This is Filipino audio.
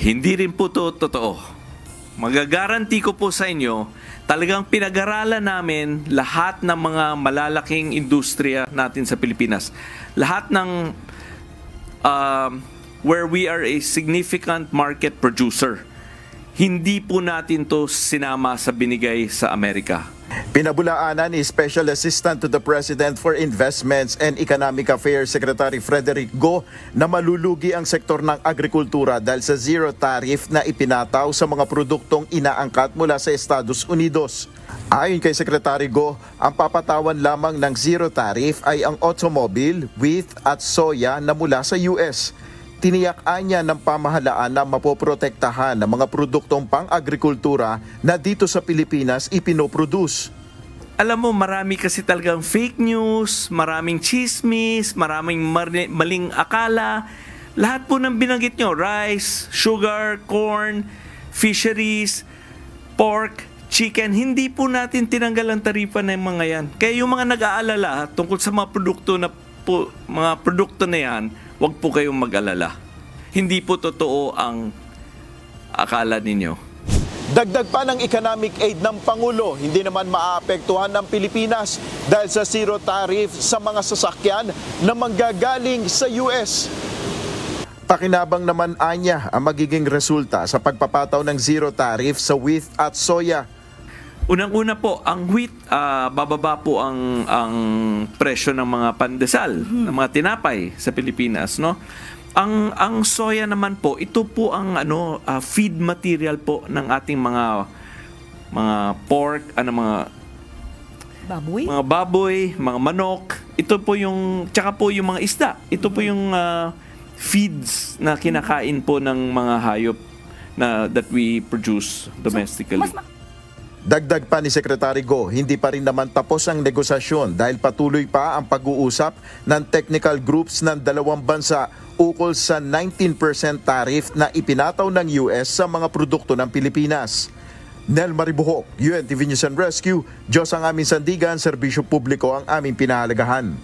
Hindi rin po to totoo. Magagaranti ko po sa inyo, talagang pinag-aralan namin lahat ng mga malalaking industriya natin sa Pilipinas. Lahat ng where we are a significant market producer. Hindi po natin to sinama sa binigay sa Amerika. Pinabulaanan ni Special Assistant to the President for Investments and Economic Affairs Secretary Frederick Go na malulugi ang sektor ng agrikultura dahil sa zero tariff na ipinataw sa mga produktong inaangkat mula sa Estados Unidos. Ayon kay Secretary Go, ang papatawan lamang ng zero tariff ay ang automobile, wheat at soya na mula sa US. Tiniyak niya ng pamahalaan na mapoprotektahan ng mga produktong pang-agrikultura na dito sa Pilipinas ipinoproduce. Alam mo, marami kasi talagang fake news, maraming chismis, maraming maling akala. Lahat po ng binanggit nyo, rice, sugar, corn, fisheries, pork, chicken, hindi po natin tinanggal ang taripa ng mga yan. Kaya yung mga nag-aalala tungkol sa mga produkto na yan, huwag po kayong mag-alala. Hindi po totoo ang akala ninyo. Dagdag pa ng economic aid ng Pangulo, hindi naman maaapektuhan ng Pilipinas dahil sa zero tariff sa mga sasakyan na manggagaling sa US. Pakinabang naman anya ang magiging resulta sa pagpapataw ng zero tariff sa wheat at soya. Unang-una po, ang wheat, bababa po ang presyo ng mga pandesal, ng mga tinapay sa Pilipinas, no? Ang soya naman po, ito po ang feed material po ng ating mga pork, mga baboy, mga manok. Ito po yung tsaka po yung mga isda. Ito po yung feeds na kinakain po ng mga hayop that we produce domestically. Dagdag pa ni Secretary Go, hindi pa rin naman tapos ang negosasyon dahil patuloy pa ang pag-uusap ng technical groups ng dalawang bansa ukol sa 19% tariff na ipinataw ng US sa mga produkto ng Pilipinas. Nel Maribuhok, UNTV News and Rescue, Diyos ang aming sandigan, serbisyo publiko ang aming pinahalagahan.